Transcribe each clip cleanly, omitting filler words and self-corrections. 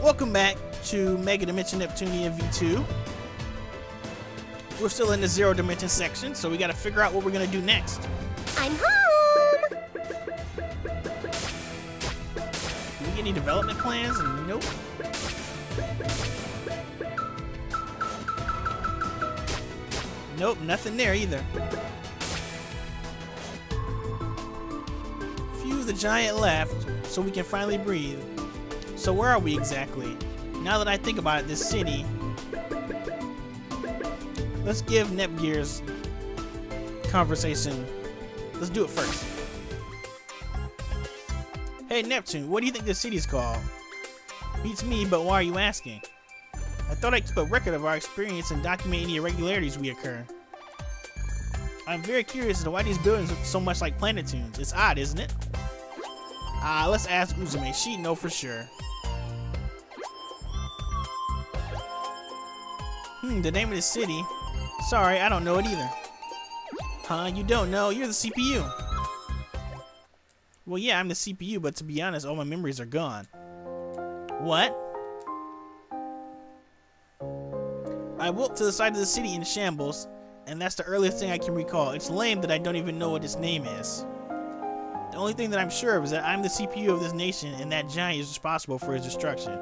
Welcome back to Megadimension Neptunia VII. We're still in the Zerodimension section, so we gotta figure out what we're gonna do next. I'm home! Do we get any development plans? Nope. Nope, nothing there either. Few of the giant left, so we can finally breathe. So where are we exactly? Now that I think about it, this city... Let's give Nepgear's conversation. Let's do it first. Hey Neptune, what do you think this city's called? Beats me, but why are you asking? I thought I'd keep a record of our experience and document any irregularities we occur. I'm very curious as to why these buildings look so much like Planetoons. It's odd, isn't it? Let's ask Uzume. She'd know for sure. The name of the city? Sorry, I don't know it either. Huh? You don't know? You're the CPU. Well, yeah, I'm the CPU, but to be honest, all my memories are gone. What? I woke to the side of the city in shambles, and that's the earliest thing I can recall. It's lame that I don't even know what its name is. The only thing that I'm sure of is that I'm the CPU of this nation, and that giant is responsible for its destruction.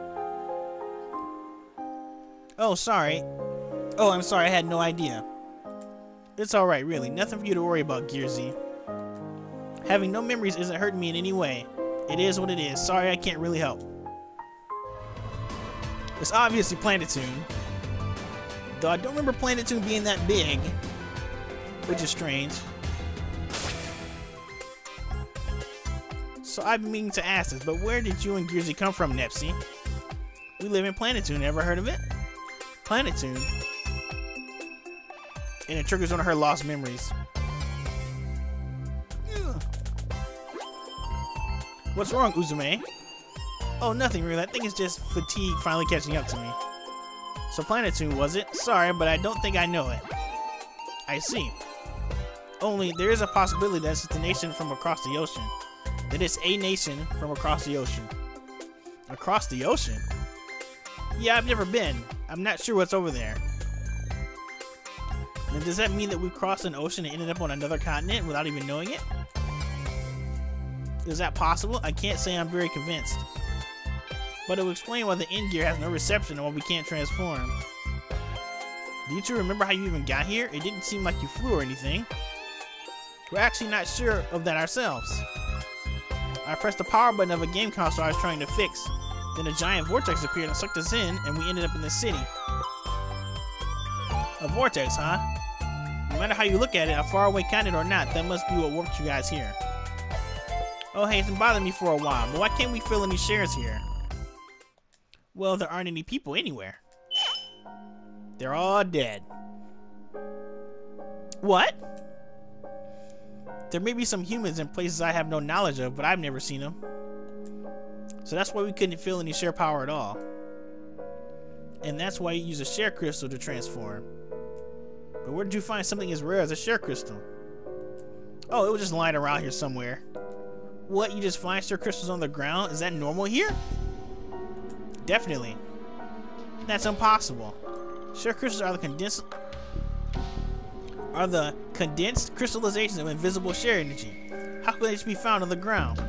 Oh, sorry. Oh, I'm sorry, I had no idea. It's alright, really. Nothing for you to worry about, Gearsy. Having no memories isn't hurting me in any way. It is what it is. Sorry, I can't really help. It's obviously Planetoon. Though I don't remember Planetoon being that big. Which is strange. So I've been meaning to ask this, but where did you and Gearsy come from, Nepsy? We live in Planetoon. Ever heard of it? Planetoon? And it triggers one of her lost memories. Ugh. What's wrong, Uzume? Oh, nothing really. I think it's just fatigue finally catching up to me. So Planetoon, was it? Sorry, but I don't think I know it. I see. Only, there is a possibility that it's a nation from across the ocean. That it's a nation from across the ocean. Across the ocean? Yeah, I've never been. I'm not sure what's over there. Then does that mean that we crossed an ocean and ended up on another continent without even knowing it? Is that possible? I can't say I'm very convinced. But it will explain why the N-Gear has no reception and why we can't transform. Do you two remember how you even got here? It didn't seem like you flew or anything. We're actually not sure of that ourselves. I pressed the power button of a game console I was trying to fix. Then a giant vortex appeared and sucked us in, and we ended up in the city. A vortex, huh? No matter how you look at it, a faraway continent or not, that must be what warped you guys here. Oh hey, it's been bothering me for a while, but why can't we fill any shares here? Well, there aren't any people anywhere. They're all dead. What? There may be some humans in places I have no knowledge of, but I've never seen them. So that's why we couldn't feel any share power at all. And that's why you use a share crystal to transform. But where did you find something as rare as a share crystal? Oh, it was just lying around here somewhere. What, you just find share crystals on the ground? Is that normal here? Definitely. That's impossible. Share crystals are the condensed crystallizations of invisible share energy. How could they just be found on the ground?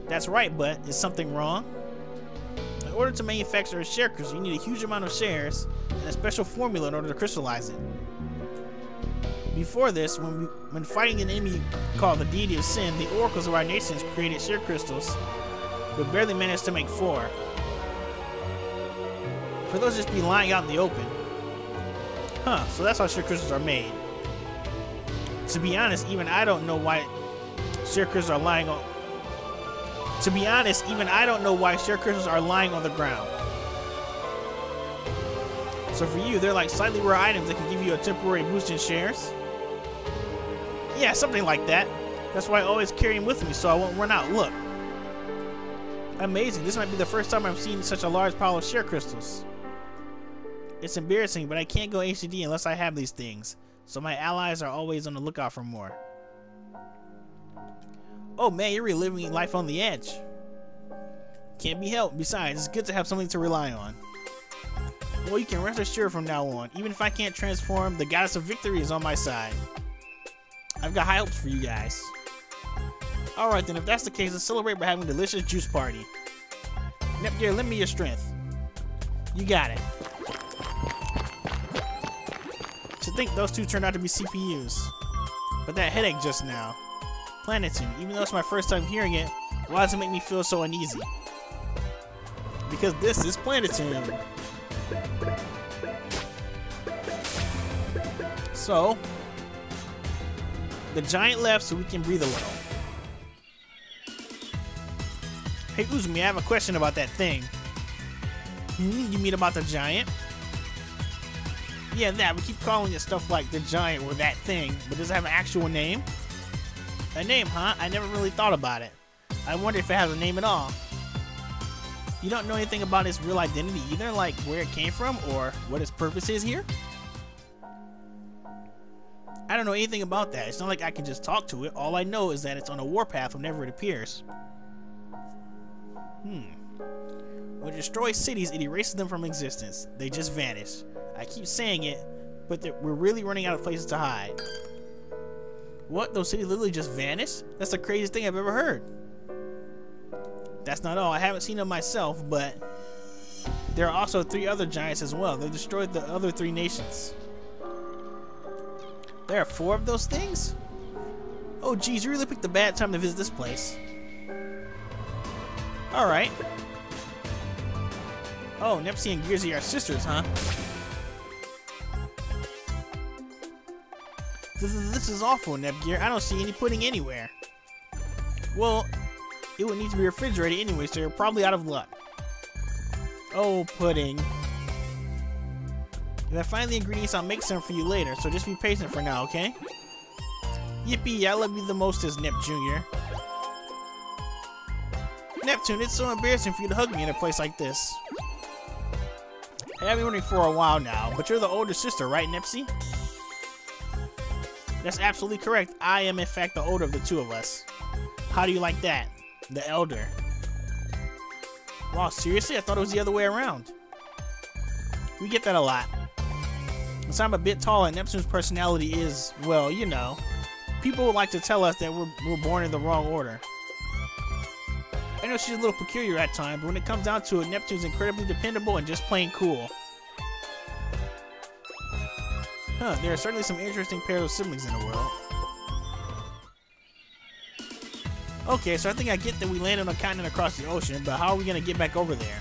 That's right, but is something wrong? In order to manufacture a share crystal, you need a huge amount of shares and a special formula in order to crystallize it. Before this, when fighting an enemy called the Deity of Sin, the oracles of our nations created share crystals, but barely managed to make 4. For those just be lying out in the open. Huh, so that's how share crystals are made. To be honest, even I don't know why share crystals are lying on... To be honest, even I don't know why share crystals are lying on the ground. So for you, they're like slightly rare items that can give you a temporary boost in shares? Yeah, something like that. That's why I always carry them with me so I won't run out. Look. Amazing. This might be the first time I've seen such a large pile of share crystals. It's embarrassing, but I can't go HCD unless I have these things. So my allies are always on the lookout for more. Oh man, you're reliving life on the edge. can't be helped. Besides, it's good to have something to rely on. Well, you can rest assured from now on. Even if I can't transform, the goddess of victory is on my side. I've got high hopes for you guys. Alright then, if that's the case, let's celebrate by having a delicious juice party. Nepgear, lend me your strength. You got it. To think those two turned out to be CPUs. But that headache just now. Planetune, even though it's my first time hearing it, why does it make me feel so uneasy? Because this is Planetune. So, the giant left so we can breathe a little. Hey Uzume, I have a question about that thing. You mean about the giant? Yeah, that. We keep calling it stuff like the giant or that thing, but does it have an actual name? A name, huh? I never really thought about it. I wonder if it has a name at all. You don't know anything about its real identity either, like where it came from or what its purpose is here? I don't know anything about that. It's not like I can just talk to it. All I know is that it's on a warpath whenever it appears. When it destroys cities, it erases them from existence. They just vanish. I keep saying it, but we're really running out of places to hide. What? Those cities literally just vanished? That's the craziest thing I've ever heard. That's not all. I haven't seen them myself, but there are also 3 other giants as well. They destroyed the other 3 nations. There are 4 of those things? Oh geez, you really picked a bad time to visit this place. Alright. Oh, Nepsi and Gearsy are sisters, huh? This is awful, Nepgear. I don't see any pudding anywhere. Well, it would need to be refrigerated anyway, so you're probably out of luck. Oh, pudding. If I find the ingredients, I'll make some for you later, so just be patient for now, okay? Yippee, I love you the most as Nep Jr. Neptune, it's so embarrassing for you to hug me in a place like this. Hey, I've been wondering for a while now, but you're the older sister, right, Nepsi? That's absolutely correct. I am, in fact, the older of the 2 of us. How do you like that? The elder. Wow, seriously? I thought it was the other way around. We get that a lot. Since I'm a bit tall and Neptune's personality is, well, you know, people would like to tell us that we're born in the wrong order. I know she's a little peculiar at times, but when it comes down to it, Neptune's incredibly dependable and just plain cool. Huh, there are certainly some interesting pairs of siblings in the world. Okay, so I think I get that we landed on a continent across the ocean, but how are we going to get back over there?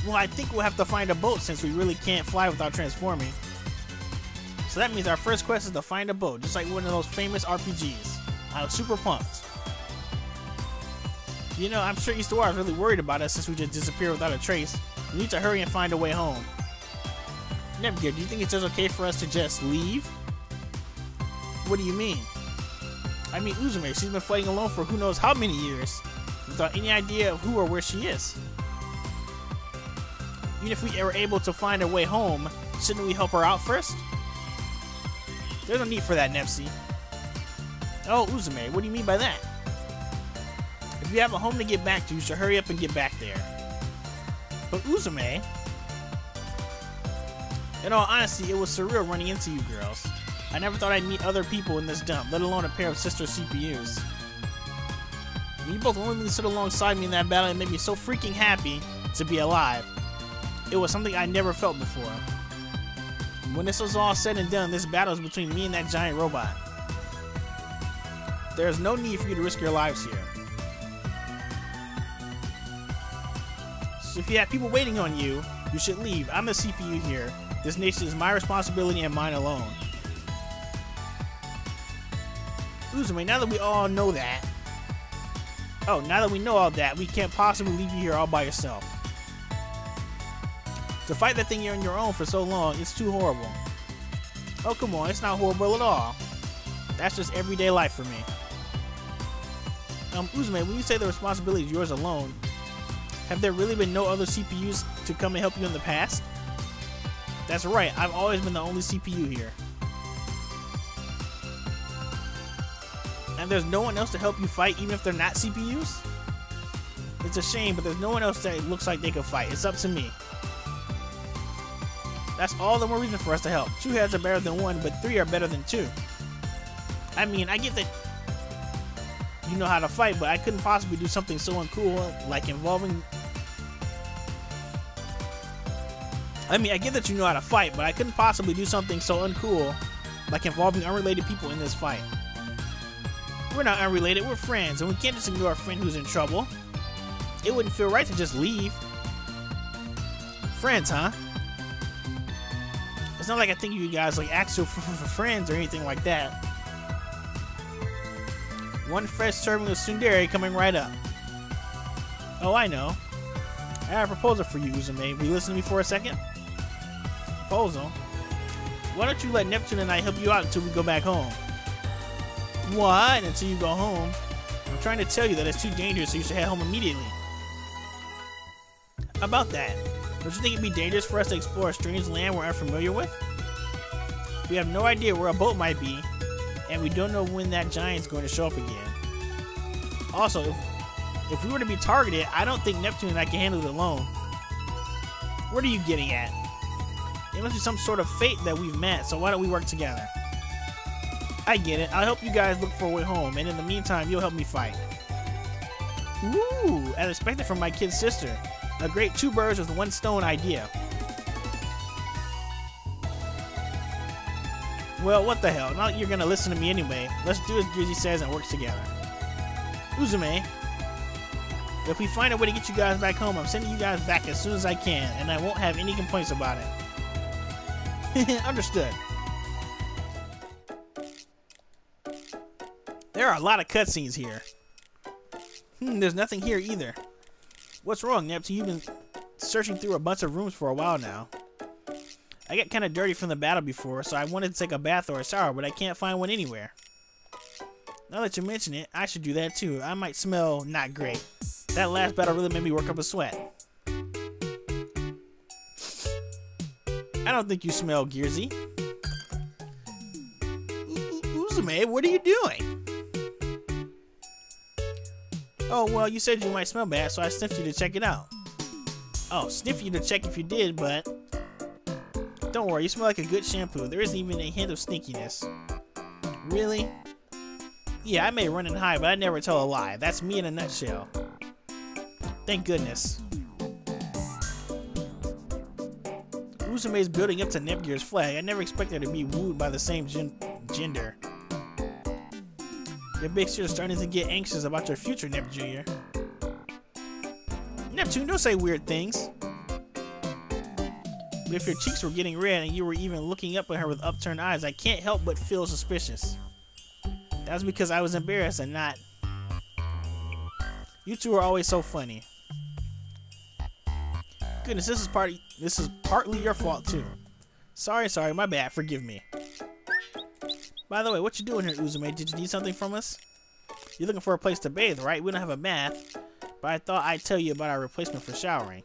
Well, I think we'll have to find a boat since we really can't fly without transforming. So that means our first quest is to find a boat, just like one of those famous RPGs. I was super pumped. You know, I'm sure East War is really worried about us since we just disappeared without a trace. We need to hurry and find a way home. Nepgear, do you think it's just okay for us to just leave? What do you mean? I mean Uzume, she's been fighting alone for who knows how many years, without any idea of who or where she is. Even if we were able to find a way home, shouldn't we help her out first? There's no need for that, Nepsi. Oh, Uzume, what do you mean by that? If you have a home to get back to, you should hurry up and get back there. But Uzume, in all honesty, it was surreal running into you girls. I never thought I'd meet other people in this dump, let alone a pair of sister CPUs. You both willingly stood alongside me in that battle and made me so freaking happy to be alive. It was something I never felt before. When this was all said and done, this battle is between me and that giant robot. There is no need for you to risk your lives here. So if you have people waiting on you, you should leave. I'm the CPU here. This nation is my responsibility and mine alone. Uzume, now that we all know that... Oh, now that we know all that, we can't possibly leave you here all by yourself. To fight that thing you're on your own for so long, it's too horrible. Oh, come on, it's not horrible at all. That's just everyday life for me. Uzume, when you say the responsibility is yours alone, have there really been no other CPUs to come and help you in the past? That's right, I've always been the only CPU here. And there's no one else to help you fight, even if they're not CPUs? It's a shame, but there's no one else that looks like they can fight. It's up to me. That's all the more reason for us to help. 2 heads are better than 1, but 3 are better than 2. I mean, I get that you know how to fight, but I couldn't possibly do something so uncool, like involving... I mean, I get that you know how to fight, but I couldn't possibly do something so uncool, like involving unrelated people in this fight. We're not unrelated, we're friends, and we can't just ignore a friend who's in trouble. It wouldn't feel right to just leave. Friends, huh? It's not like I think you guys like ask for friends or anything like that. One fresh serving of tsundere coming right up. Oh, I know. I have a proposal for you, Uzume. Will you listen to me for a second? Proposal? Why don't you let Neptune and I help you out until we go back home? What? Until you go home? I'm trying to tell you that it's too dangerous, so you should head home immediately. About that, don't you think it'd be dangerous for us to explore a strange land we're unfamiliar with? We have no idea where a boat might be, and we don't know when that giant's going to show up again. Also, if we were to be targeted, I don't think Neptune and I can handle it alone. What are you getting at? It must be some sort of fate that we've met, so why don't we work together? I get it. I'll help you guys look for a way home, and in the meantime, you'll help me fight. Ooh, as expected from my kid sister. A great 2 birds with 1 stone idea. Well, what the hell? Now you're gonna listen to me anyway. Let's do as Gizzy says and work together. Uzume, if we find a way to get you guys back home, I'm sending you guys back as soon as I can, and I won't have any complaints about it. Understood. There are a lot of cutscenes here. There's nothing here either. What's wrong, Neptune? You've been searching through a bunch of rooms for a while now. I got kind of dirty from the battle before, so I wanted to take a bath or a shower, but I can't find one anywhere. Now that you mention it, I should do that too. I might smell not great. That last battle really made me work up a sweat. I don't think you smell Gearsy. Uzume, what are you doing? Oh, well, you said you might smell bad, so I sniffed you to check it out. Oh, sniff you to check if you did, but... Don't worry, you smell like a good shampoo. There isn't even a hint of stinkiness. Really? Yeah, I may run and hide, but I never tell a lie. That's me in a nutshell. Thank goodness. Uzume's building up to Nepgear's flag. I never expected her to be wooed by the same gender. Your big sister's starting to get anxious about your future, Nep Jr. Neptune, don't say weird things. But if your cheeks were getting red and you were even looking up at her with upturned eyes, I can't help but feel suspicious. That's because I was embarrassed and not... You two are always so funny. Goodness, this is partly your fault too. Sorry, my bad, forgive me. By the way, what you doing here, Uzume? Did you need something from us? You're looking for a place to bathe, right? We don't have a bath, but I thought I'd tell you about our replacement for showering.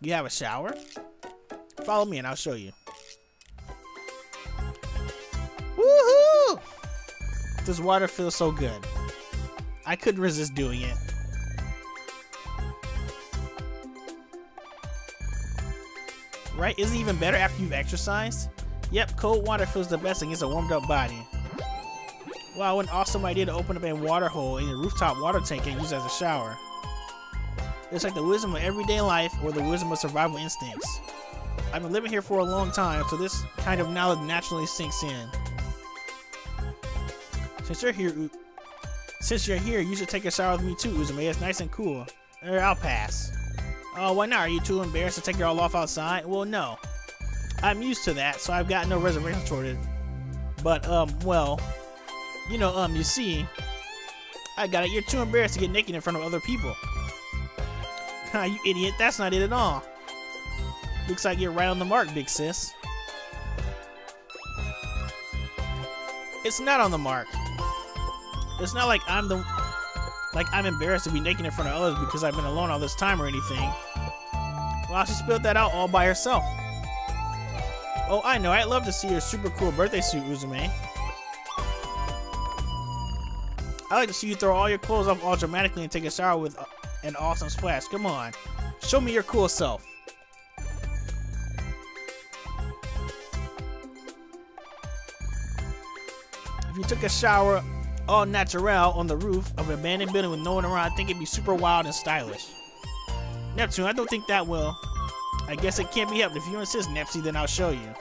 You have a shower? Follow me and I'll show you. Woohoo! This water feels so good. I couldn't resist doing it. Right? Isn't it even better after you've exercised? Yep, cold water feels the best against a warmed up body. Wow, what an awesome idea to open up a water hole in your rooftop water tank and use it as a shower. It's like the wisdom of everyday life or the wisdom of survival instincts. I've been living here for a long time, so this kind of knowledge naturally sinks in. Since you're here, you should take a shower with me too, Uzume. It's nice and cool. I'll pass. Oh, why not? Are you too embarrassed to take it all off outside? Well, no. I'm used to that, so I've got no reservations toward it. But, well, you see, I got it. You're too embarrassed to get naked in front of other people. You idiot. That's not it at all. Looks like you're right on the mark, big sis. It's not on the mark. It's not like I'm embarrassed to be naked in front of others because I've been alone all this time or anything. Well, she spilled that out all by herself. Oh, I know. I'd love to see your super cool birthday suit, Uzume. I like to see you throw all your clothes off all dramatically and take a shower with an awesome splash. Come on, show me your cool self. If you took a shower all natural on the roof of an abandoned building with no one around, I think it'd be super wild and stylish. Neptune, I don't think that will. I guess it can't be helped. If you insist, Nepsy, then I'll show you.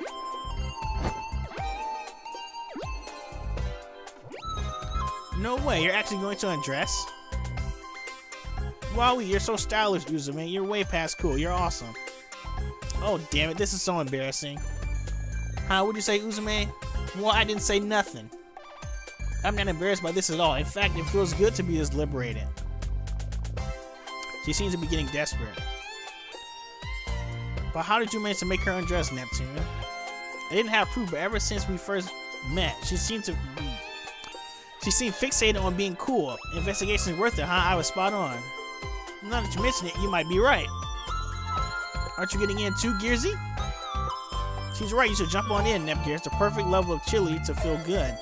No way, you're actually going to undress? Wowie, you're so stylish, Uzume. You're way past cool. You're awesome. Oh, damn it. This is so embarrassing. Huh, what'd you say, Uzume? Well, I didn't say nothing. I'm not embarrassed by this at all. In fact, it feels good to be this liberated. She seems to be getting desperate. But how did you manage to make her undress, Neptune? I didn't have proof, but ever since we first met, she seemed fixated on being cool. Investigation is worth it, huh? I was spot on. Now that you mention it, you might be right. Aren't you getting in too, Gearsy? She's right, you should jump on in, Nepgear. It's the perfect level of chili to feel good.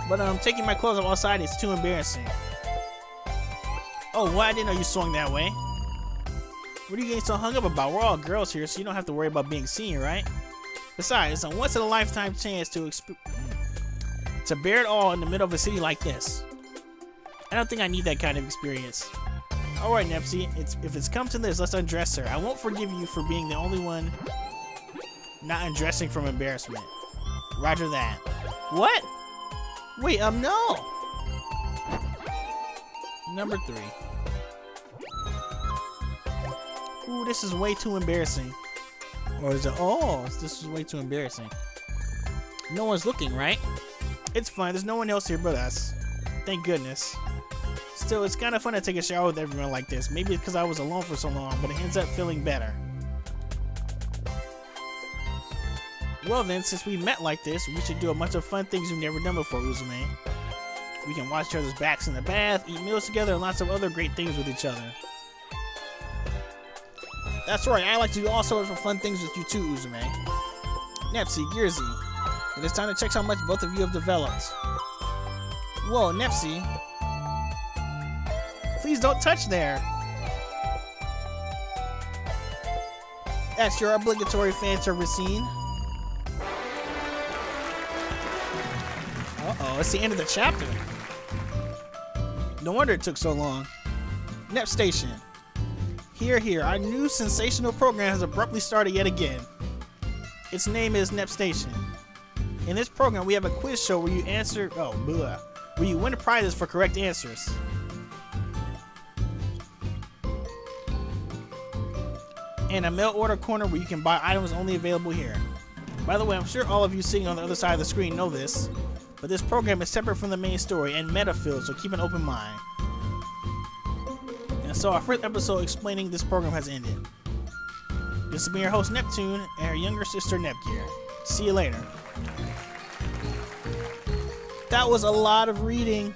But taking my clothes off outside is too embarrassing. Oh, what? I didn't know you swung that way. What are you getting so hung up about? We're all girls here, so you don't have to worry about being seen, right? Besides, it's a once-in-a-lifetime chance to bear it all in the middle of a city like this. I don't think I need that kind of experience. Alright, Nepsy, if it's come to this, let's undress her. I won't forgive you for being the only one not undressing from embarrassment. Roger that. What? Wait, no! Number 3. Ooh, this is way too embarrassing. Or is it? Oh, this is way too embarrassing. No one's looking, right? It's fine, there's no one else here but us. Thank goodness. Still, it's kind of fun to take a shower with everyone like this. Maybe it's because I was alone for so long, but it ends up feeling better. Well then, since we met like this, we should do a bunch of fun things we've never done before, Uzume. We can watch each other's backs in the bath, eat meals together, and lots of other great things with each other. That's right, I like to do all sorts of fun things with you too, Uzume. Nepsy, Gearsy, it is time to check how much both of you have developed. Whoa, Nepsy. Please don't touch there. That's your obligatory fan service scene. Uh-oh, it's the end of the chapter. No wonder it took so long. Nep Station. Here, our new sensational program has abruptly started yet again. Its name is Nep Station. In this program, we have a quiz show where you where you win prizes for correct answers. And a mail order corner where you can buy items only available here. By the way, I'm sure all of you sitting on the other side of the screen know this, but this program is separate from the main story and meta-filled, so keep an open mind. And so our first episode explaining this program has ended. This has been your host Neptune and her younger sister Nepgear. See you later. That was a lot of reading.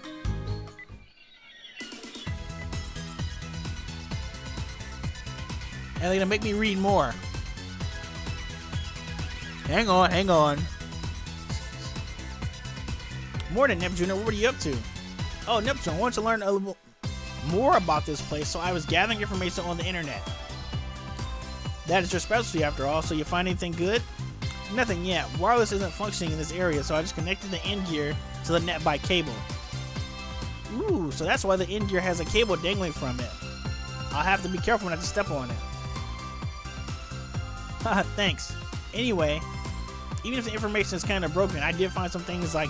And they're gonna make me read more. Hang on. More than Neptune, what were you up to? Oh, Neptune, I wanted to learn a little more about this place, so I was gathering information on the internet. That is your specialty after all, so you find anything good? Nothing yet. Wireless isn't functioning in this area, so I just connected the end gear to the net by cable. Ooh, so that's why the end gear has a cable dangling from it. I'll have to be careful not to step on it. Haha, thanks. Anyway, even if the information is kind of broken, I did find some things like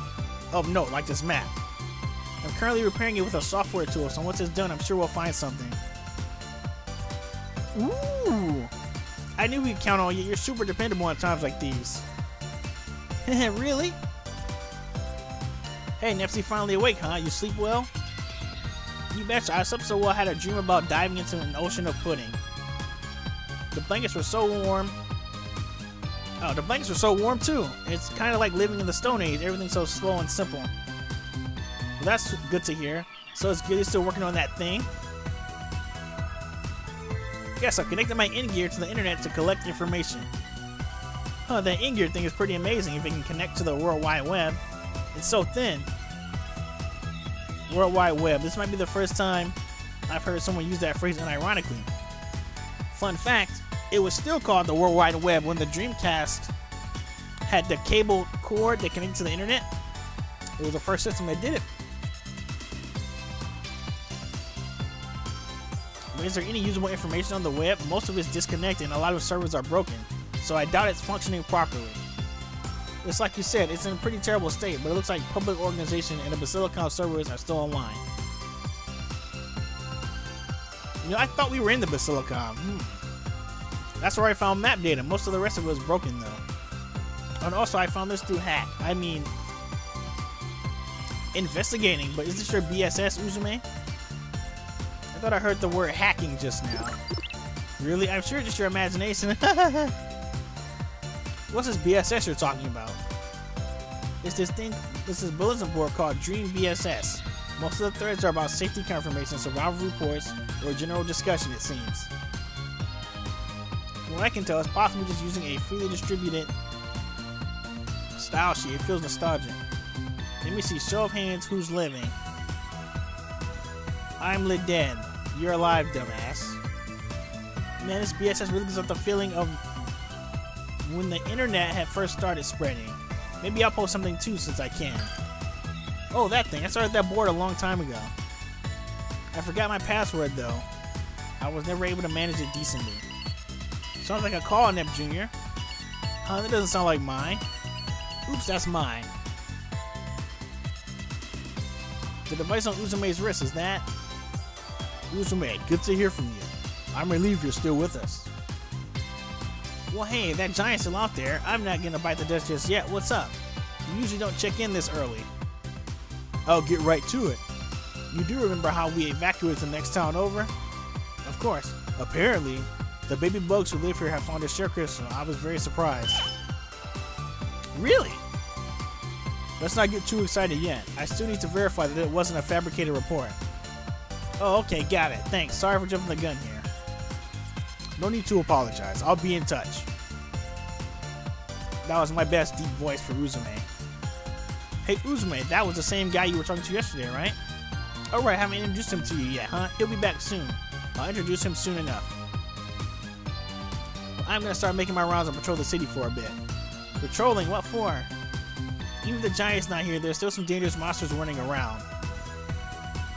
this map. I'm currently repairing it with a software tool, so once it's done, I'm sure we'll find something. Ooh! I knew we could count on you. You're super dependable at times like these. Really? Hey, Nepsy finally awake, huh? You sleep well? You betcha. I slept so well I had a dream about diving into an ocean of pudding. The blankets were so warm. Oh, the blankets were so warm too. It's kind of like living in the Stone Age. Everything's so slow and simple. Well, that's good to hear. So it's good you're still working on that thing? Yes, I've connected my in-gear to the internet to collect information. Huh, that in-gear thing is pretty amazing if it can connect to the World Wide Web. It's so thin. World Wide Web. This might be the first time I've heard someone use that phrase unironically. Fun fact, it was still called the World Wide Web when the Dreamcast had the cable cord that connected to the internet. It was the first system that did it. But is there any usable information on the web? Most of it's disconnected and a lot of servers are broken, so I doubt it's functioning properly. It's like you said, it's in a pretty terrible state, but it looks like public organization and the Basilicom servers are still online. You know, I thought we were in the Basilicom. That's where I found map data. Most of the rest of it was broken though. And also I found this through hack. I mean, investigating, but is this your BSS, Uzume? I thought I heard the word hacking just now. Really? I'm sure it's just your imagination. What's this BSS you're talking about? It's this thing, this is bulletin board called Dream BSS. Most of the threads are about safety confirmation, survival reports, or general discussion, it seems. From what I can tell, it's possibly just using a freely distributed style sheet. It feels nostalgic. Let me see. Show of hands, who's living? I'm lit dead. You're alive, dumbass. Man, this BSS really gives up the feeling of when the internet had first started spreading. Maybe I'll post something too since I can. Oh, that thing. I started that board a long time ago. I forgot my password though. I was never able to manage it decently. Sounds like a call, Nep Jr. Huh, that doesn't sound like mine. Oops, that's mine. The device on Uzume's wrist, is that? Uzume, good to hear from you. I'm relieved you're still with us. Well, hey, that giant's still out there. I'm not gonna bite the dust just yet. What's up? You usually don't check in this early. I'll get right to it. You do remember how we evacuated the next town over? Of course. Apparently, the baby bugs who live here have found a share crystal. I was very surprised. Really? Let's not get too excited yet. I still need to verify that it wasn't a fabricated report. Oh, okay, got it. Thanks. Sorry for jumping the gun here. No need to apologize. I'll be in touch. That was my best deep voice for Uzume. Hey, Uzume, that was the same guy you were talking to yesterday, right? Alright, haven't introduced him to you yet, huh? He'll be back soon. I'll introduce him soon enough. I'm gonna start making my rounds and patrol the city for a bit. Patrolling? What for? Even if the giant's not here, there's still some dangerous monsters running around.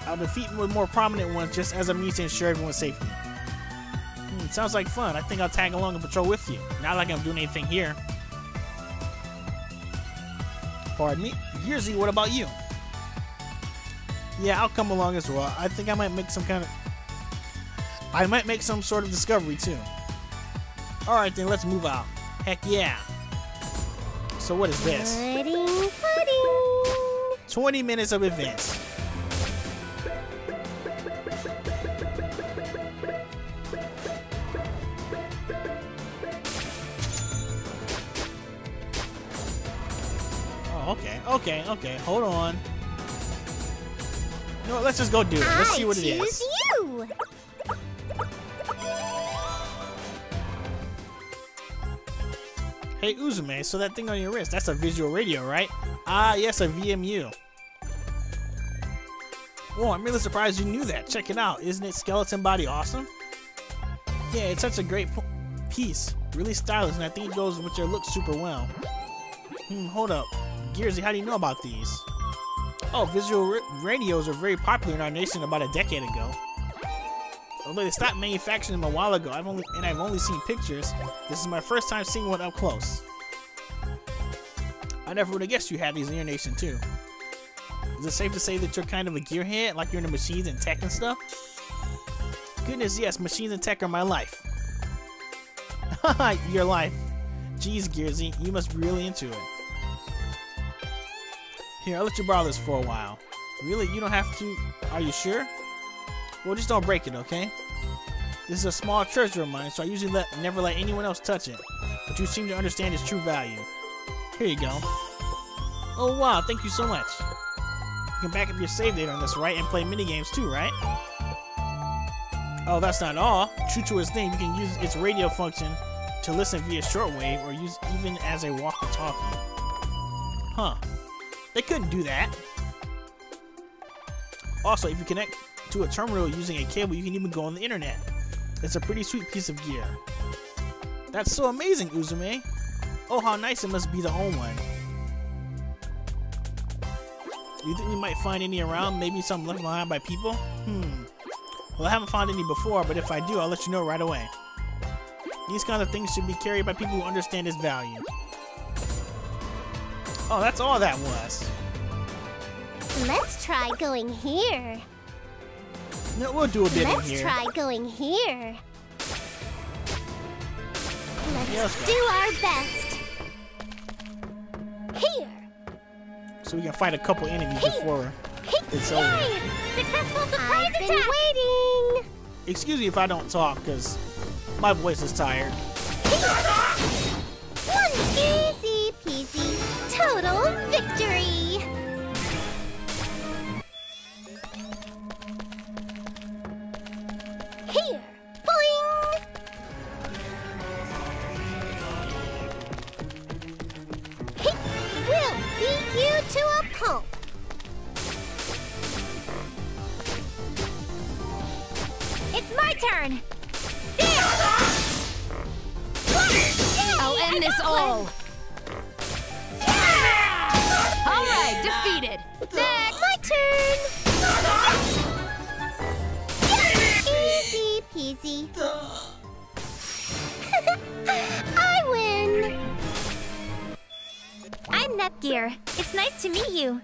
I'll defeat the more prominent ones just as a means to ensure everyone's safety. Sounds like fun. I think I'll tag along and patrol with you. Not like I'm doing anything here. Pardon me? Yearsy, what about you? Yeah, I'll come along as well. I think I might make some sort of discovery too. Alright then, let's move out. Heck yeah. So what is this? 20 minutes of events. Okay, hold on. No, let's just go do it. Let's see what it is. Choose you. Hey Uzume, so that thing on your wrist, that's a visual radio, right? Ah, yes, a VMU. Whoa, I'm really surprised you knew that. Check it out. Isn't it skeleton body awesome? Yeah, it's such a great piece. Really stylish, and I think it goes with your look super well. Hold up. Gearsy, how do you know about these? Oh, visual radios are very popular in our nation about a decade ago. Although they stopped manufacturing them a while ago, I've only seen pictures. This is my first time seeing one up close. I never would have guessed you had these in your nation too. Is it safe to say that you're kind of a gearhead, like you're into machines and tech and stuff? Goodness, yes, machines and tech are my life. Your life. Jeez, Gearsy, you must be really into it. Here, I'll let you borrow this for a while. Really? You don't have to? Are you sure? Well, just don't break it, okay? This is a small treasure of mine, so I usually never let anyone else touch it. But you seem to understand its true value. Here you go. Oh wow, thank you so much. You can back up your save data on this, right? And play minigames too, right? Oh, that's not all. True to its name, you can use its radio function to listen via shortwave or use even as a walkie-talkie. Huh. They couldn't do that. Also, if you connect to a terminal using a cable, you can even go on the internet. It's a pretty sweet piece of gear. That's so amazing, Uzume. Oh, how nice it must be to own one. Do you think we might find any around? Maybe some left behind by people? Well, I haven't found any before, but if I do, I'll let you know right away. These kinds of things should be carried by people who understand its value. Oh, that's all that was. Let's try going here. No, we'll do a bit in here. Let's try going here. Let's Yes, do our best. Here. So we can fight a couple enemies before it's over. Yay! Successful surprise attack! I've been waiting. Excuse me if I don't talk, because my voice is tired. Easy peasy, total victory. Here, boing. We'll beat you to a pulp. It's my turn! I'll end this all! Alright, defeated! Next! My turn! Easy peasy. I win! I'm Nepgear. It's nice to meet you.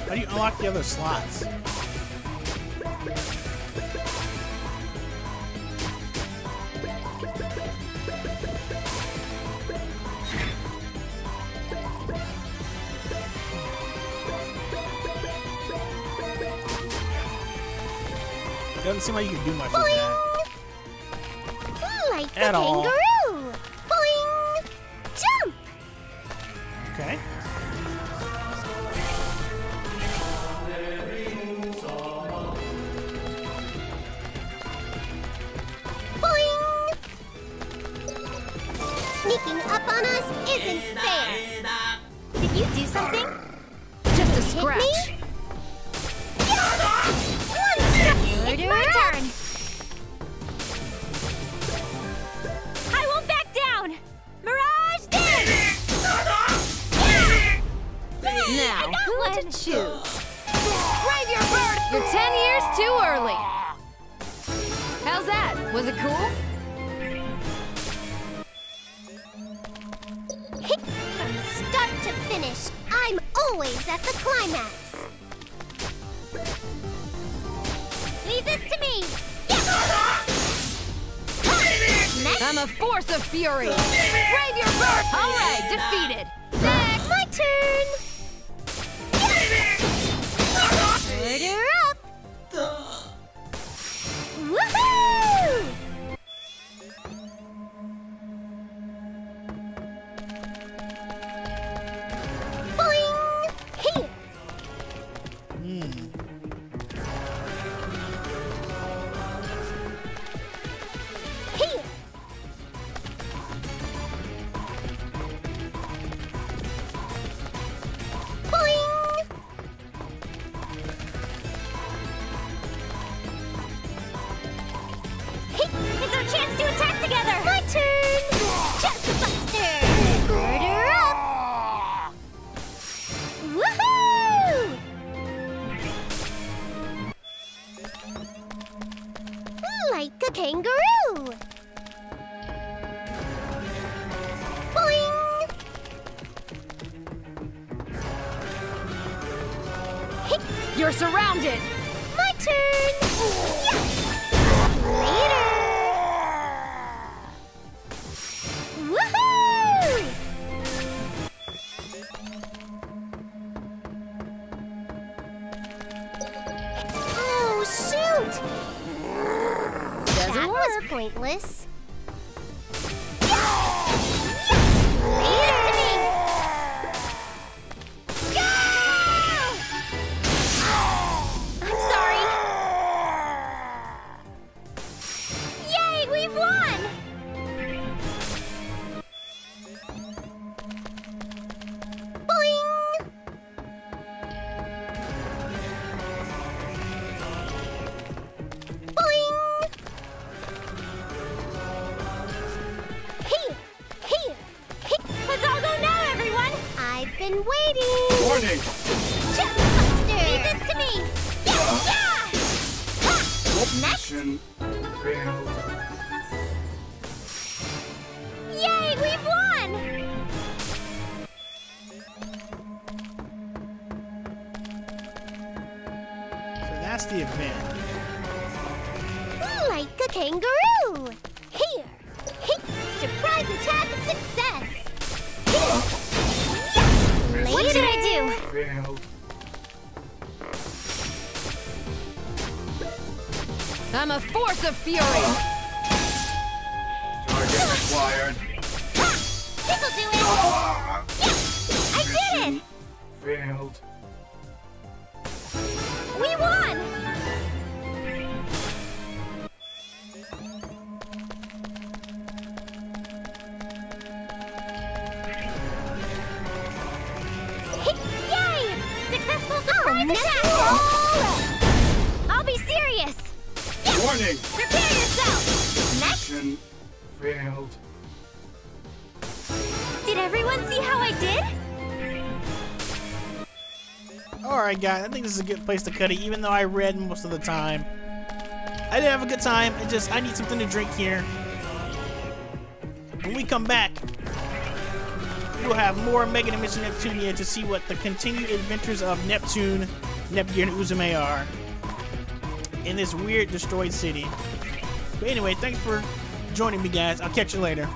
How do you unlock the other slots? Doesn't seem like you can do much with that. Like the At all. kangaroo! Boing! Jump! Okay. Boing! Sneaking up on us isn't fair. Did you do something? Just a scratch. Me? It's my turn! I won't back down! Mirage dance! Now, who to choose? Brave your bird! You're 10 years too early! How's that? Was it cool? From start to finish, I'm always at the climax. Leave this to me! Next. I'm a force of fury! Brave your bird! Alright, defeated! Next! My turn! Order up! Woohoo! Boing! Here! Here! Boing! It's our chance to attack together! My turn! Chestbuster! Order up! Woohoo! Like a kangaroo! Boing! You're surrounded! My turn! Later! Woohoo! Oh, shoot! Doesn't That work. was pointless. Leave it to me! That's the event. Like a kangaroo. Here. Surprise attack success. Here. What did I do? Failed. I'm a force of fury. Target acquired. This'll do it. Yeah, I did it. Failed. We won. Yay! Successful surprise attack! I'll be serious. Warning! Prepare yourself. Next. Mission failed. Did everyone see how I did? Alright guys, I think this is a good place to cut it, even though I read most of the time. I did have a good time, I need something to drink here. When we come back, we'll have more Megadimension Neptunia to see what the continued adventures of Neptune, Nepgear, and Uzume are in this weird destroyed city. But anyway, thanks for joining me guys. I'll catch you later.